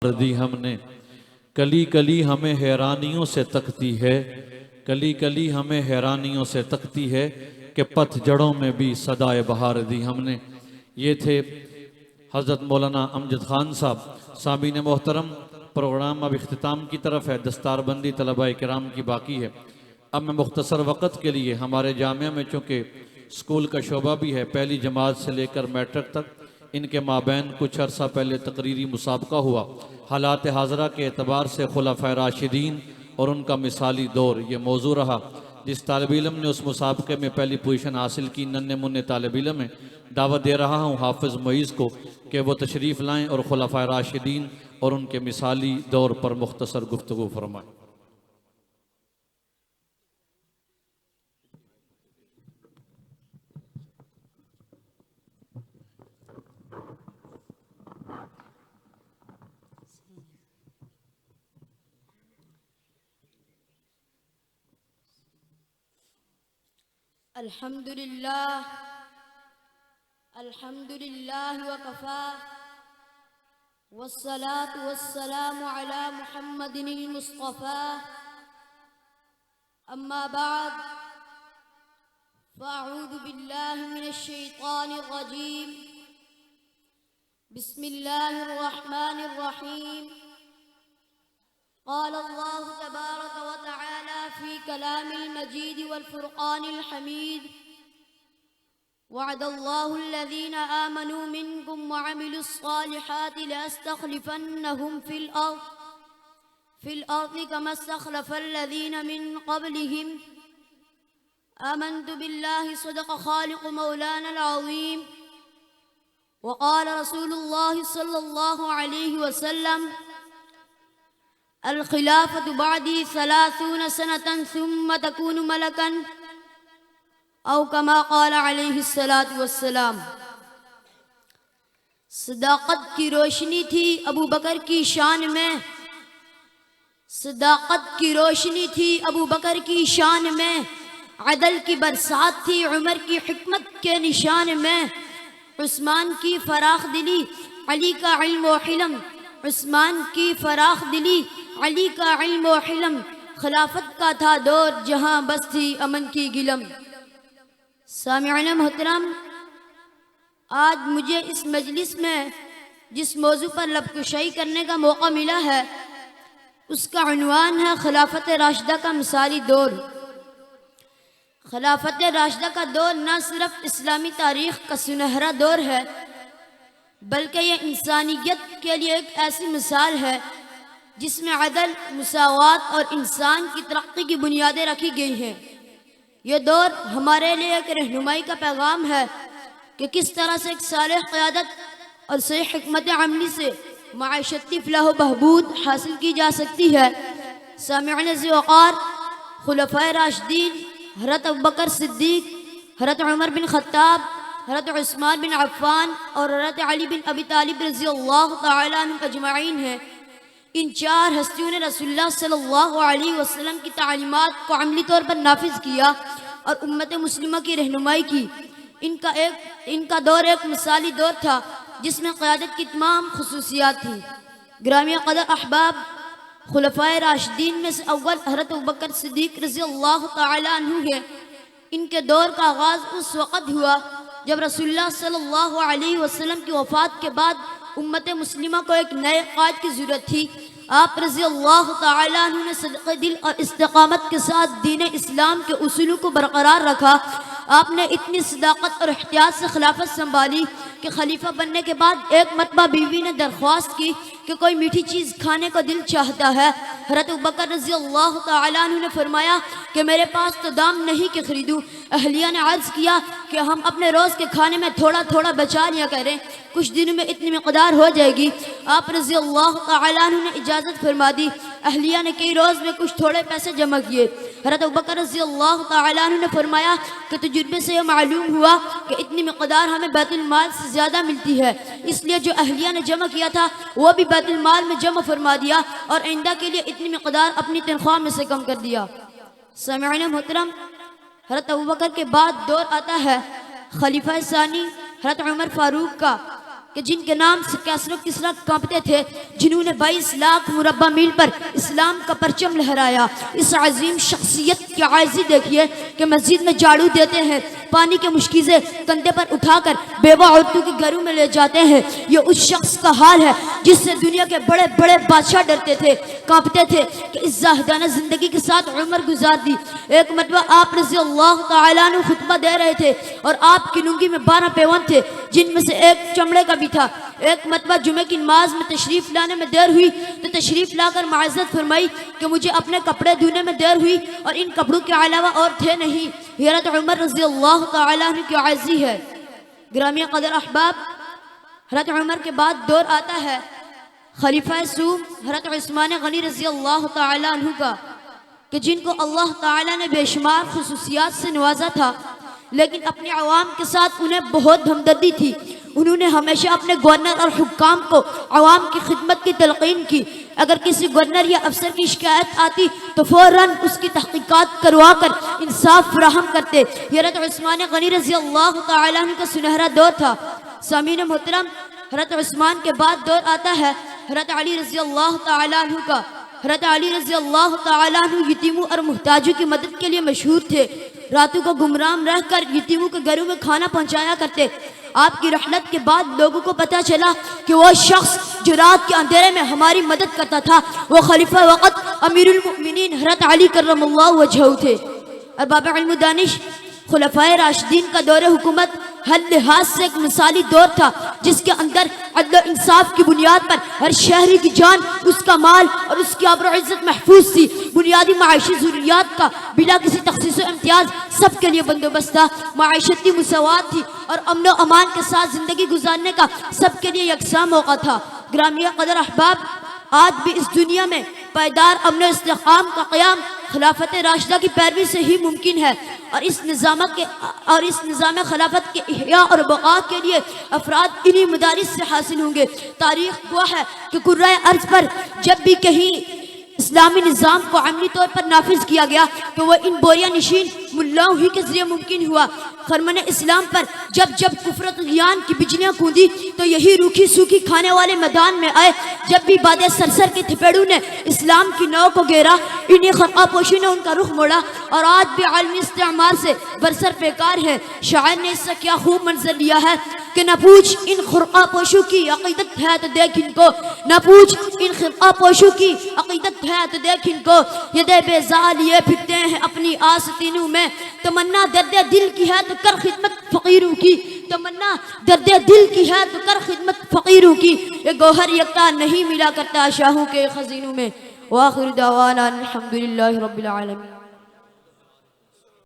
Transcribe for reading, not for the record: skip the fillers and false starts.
دی ہم نے کلی کلی ہمیں حیرانیوں سے تکتی ہے، کلی کلی ہمیں حیرانیوں سے تکتی ہے کہ پتھ جڑوں میں بھی صدائے بہار دی ہم نے۔ یہ تھے حضرت مولانا امجد خان صاحب۔ سامعین محترم، پروگرام اب اختتام کی طرف ہے، دستار بندی طلباء کرام کی باقی ہے۔ اب میں مختصر وقت کے لیے ہمارے جامعہ میں چونکہ اسکول کا شعبہ بھی ہے، پہلی جماعت سے لے کر میٹرک تک ان کے مابین کچھ عرصہ پہلے تقریری مسابقہ ہوا۔ حالات حاضرہ کے اعتبار سے خلفائے راشدین اور ان کا مثالی دور یہ موضوع رہا۔ جس طالب علم نے اس مسابقے میں پہلی پوزیشن حاصل کی، ننھے منھے طالب علم میں دعوت دے رہا ہوں حافظ معیز کو کہ وہ تشریف لائیں اور خلفائے راشدین اور ان کے مثالی دور پر مختصر گفتگو فرمائیں۔ الحمدللہ وکفا والصلاة والسلام علی محمد المصطفى اما بعد فاعوذ باللہ من الشیطان الرجیم بسم اللہ الرحمن الرحیم قال الله تبارك وتعالى في كلام المجيد والفرقان الحميد وعد الله الذين آمنوا منكم وعملوا الصالحات لأستخلفنهم في الأرض كما استخلف الذين من قبلهم آمنت بالله صدق خالق مولانا العظيم وقال رسول الله صلى الله عليه وسلم الخلافة بعدي 30 سنة ثم تكون ملكا او كما قال علیہ الصلاة والسلام۔ صداقت کی روشنی تھی ابو بکر کی شان میں، صداقت کی روشنی تھی ابو بکر کی شان میں، عدل کی برسات تھی عمر کی حکمت کے نشان میں، عثمان کی فراخ دلی علی کا علم و حلم، عثمان کی فراخ دلی علی کا علم و حلم، خلافت کا تھا دور جہاں بس تھی امن کی گلم۔ سامعین محترم، آج مجھے اس مجلس میں جس موضوع پر لب کشائی کرنے کا موقع ملا ہے اس کا عنوان ہے خلافت راشدہ کا مثالی دور۔ خلافت راشدہ کا دور نہ صرف اسلامی تاریخ کا سنہرا دور ہے بلکہ یہ انسانیت کے لیے ایک ایسی مثال ہے جس میں عدل، مساوات اور انسان کی ترقی کی بنیادیں رکھی گئی ہیں۔ یہ دور ہمارے لیے ایک رہنمائی کا پیغام ہے کہ کس طرح سے ایک صالح قیادت اور صحیح حکمت عملی سے معاشرتی فلاح و بہبود حاصل کی جا سکتی ہے۔ سامعین عزیز وقار، خلفائے راشدین حضرت ابوبکر صدیق، حضرت عمر بن خطاب، حضرت عثمان بن عفان اور حضرت علی بن ابی طالب رضی اللہ تعالیٰ عنہ اجمعین ہیں۔ ان چار ہستیوں نے رسول اللہ صلی اللہ علیہ وسلم کی تعلیمات کو عملی طور پر نافذ کیا اور امت مسلمہ کی رہنمائی کی۔ ان کا دور ایک مثالی دور تھا جس میں قیادت کی تمام خصوصیات تھیں۔ گرامی قدر احباب، خلفائے راشدین میں سے اول حضرت ابوبکر صدیق رضی اللہ تعالیٰ عنہ ہے۔ ان کے دور کا آغاز اس وقت ہوا جب رسول اللہ صلی اللہ علیہ وسلم کی وفات کے بعد امت مسلمہ کو ایک نئے قائد کی ضرورت تھی۔ آپ رضی اللہ تعالیٰ عنہ نے صدق دل اور استقامت کے ساتھ دین اسلام کے اصولوں کو برقرار رکھا۔ آپ نے اتنی صداقت اور احتیاط سے خلافت سنبھالی کہ خلیفہ بننے کے بعد ایک مرتبہ بیوی نے درخواست کی کہ کوئی میٹھی چیز کھانے کو دل چاہتا ہے۔ حضرت ابوبکر رضی اللہ تعالیٰ عنہ نے فرمایا کہ میرے پاس تو دام نہیں کہ خریدوں۔ اہلیہ نے عرض کیا کہ ہم اپنے روز کے کھانے میں تھوڑا تھوڑا بچا لیا کریں، کچھ دنوں میں اتنی مقدار ہو جائے گی۔ آپ رضی اللہ تعالیٰ عنہ نے اجازت فرما دی۔ اہلیہ نے کئی روز میں کچھ تھوڑے پیسے جمع کیے۔ حضرت ابوبکر رضی اللہ تعالیٰ عنہ نے فرمایا کہ تجربے سے یہ معلوم ہوا کہ اتنی مقدار ہمیں بیت المال سے زیادہ ملتی ہے، اس لیے جو اہلیہ نے جمع کیا تھا وہ بھی بیت المال میں جمع فرما دیا اور آئندہ کے لیے اتنی مقدار اپنی تنخواہ میں سے کم کر دیا۔ سامعین محترم، حضرت ابوبکر کے بعد دور آتا ہے خلیفہ ثانی حضرت عمر فاروق کا۔ کہ جن کے نام سے کیسر و کسریٰ کانپتے تھے، جنہوں نے 22 لاکھ مربع میل پر اسلام کا پرچم لہرایا۔ اس عظیم شخصیت کی عاجزی دیکھیے کہ مسجد میں جھاڑو دیتے ہیں، پانی کے مشکیزیں کندھے پر اٹھا کر بیوہ عورتوں کے گھروں میں لے جاتے ہیں۔ یہ اس شخص کا حال ہے جس سے دنیا کے بڑے بڑے بادشاہ ڈرتے تھے، کانپتے تھے کہ اس زاہدانہ زندگی کے ساتھ عمر گزار دی۔ ایک مرتبہ آپ رضی اللہ تعالیٰ عنہ خطبہ دے رہے تھے اور آپ کی لنگی میں 12 پیوند تھے، جن میں سے ایک چمڑے کا بھی تھا۔ ایک مرتبہ جمعہ کی نماز میں تشریف لانے میں دیر ہوئی تو تشریف لا کر معذرت فرمائی کہ مجھے اپنے کپڑے دھونے میں دیر ہوئی اور ان کپڑوں کے علاوہ اور تھے نہیں۔ حضرت عمر رضی اللہ تعالیٰ عنہ کی عاجزی ہے۔ گرامی قدر احباب، حضرت عمر کے بعد دور آتا ہے خلیفہ سوم حضرت عثمان غنی رضی اللہ تعالیٰ عنہ کا، کہ جن کو اللہ تعالیٰ نے بے شمار خصوصیات سے نوازا تھا، لیکن اپنے عوام کے ساتھ انہیں بہت ہمدردی تھی۔ انہوں نے ہمیشہ اپنے گورنر اور حکام کو عوام کی خدمت کی تلقین کی۔ اگر کسی گورنر یا افسر کی شکایت آتی تو فوراً اس کی تحقیقات کروا کر انصاف فراہم کرتے۔ حضرت عثمان غنی رضی اللہ تعالیٰ عنہ کا سنہرا دور تھا۔ سامعین محترم، حضرت عثمان کے بعد دور آتا ہے حضرت علی رضی اللہ تعالیٰ عنہ کا۔ حضرت علی رضی اللہ تعالیٰ عنہ یتیموں اور محتاجوں کی مدد کے لیے مشہور تھے۔ راتوں کو گمرام رہ کر یتیموں کے گھروں میں کھانا پہنچایا کرتے۔ آپ کی رحلت کے بعد لوگوں کو پتہ چلا کہ وہ شخص جو رات کے اندھیرے میں ہماری مدد کرتا تھا وہ خلیفہ وقت امیر المؤمنین حضرت علی کرم اللہ وجہہ تھے۔ ارباب علم و دانش، خلفائے راشدین کا دور حکومت ہر لحاظ سے ایک مثالی دور تھا، جس کے اندر عدل و انصاف کی بنیاد پر ہر شہری کی جان، اس کا مال اور اس کی آبرو عزت محفوظ تھی۔ بنیادی معاشی ضروریات کا بلا کسی تخصیص و امتیاز سب کے لیے بندوبست تھا۔ معاشرتی مساوات تھی اور امن و امان کے ساتھ زندگی گزارنے کا سب کے لیے یکساں موقع تھا۔ گرامی قدر احباب، آج بھی اس دنیا میں پائیدار امن و استحکام کا قیام خلافت راشدہ کی پیروی سے ہی ممکن ہے، اور اس نظام خلافت کے احیاء اور بقا کے لیے افراد انہی مدارس سے حاصل ہوں گے۔ تاریخ گواہ ہے کہ کرۂ ارض پر جب بھی کہیں اسلامی نظام کو عملی طور پر نافذ کیا گیا تو وہ ان بوریہ نشین ملاؤں ہی کے ذریعے ممکن ہوا۔ خرمن اسلام پر جب جب کفر و طغیان کی بجلیاں گوندی تو یہی روکھی سوکھی کھانے والے میدان میں آئے۔ جب بھی باد سرسر کے تھپیڑوں نے اسلام کی نو کو گھیرا، انہی خرقہ پوشوں نے ان کا رخ موڑا، اور آج بھی عالمی استعمار سے برسر پیکار ہے۔ شاعر نے اس سے کیا خوب منظر لیا ہے کہ نہ پوچھ ان خرقہ پوشوں کی عقیدت ہے تو دیکھ ان کو، نہ پوچھ ان خرقہ پوشوں کی عقیدت ہے تو دیکھ ان کو، یہ دے بیزار لیے پھرتے ہیں اپنی آستینوں میں، تمنا درد دل کی ہے تو کر خدمت فقیروں کی، تمنا درد دل کی ہے تو کر خدمت فقیروں کی، یہ گوہر یکتا نہیں ملا کرتا شاہوں کے خزینوں میں۔ وآخر دعوانا الحمدللہ رب العالمین۔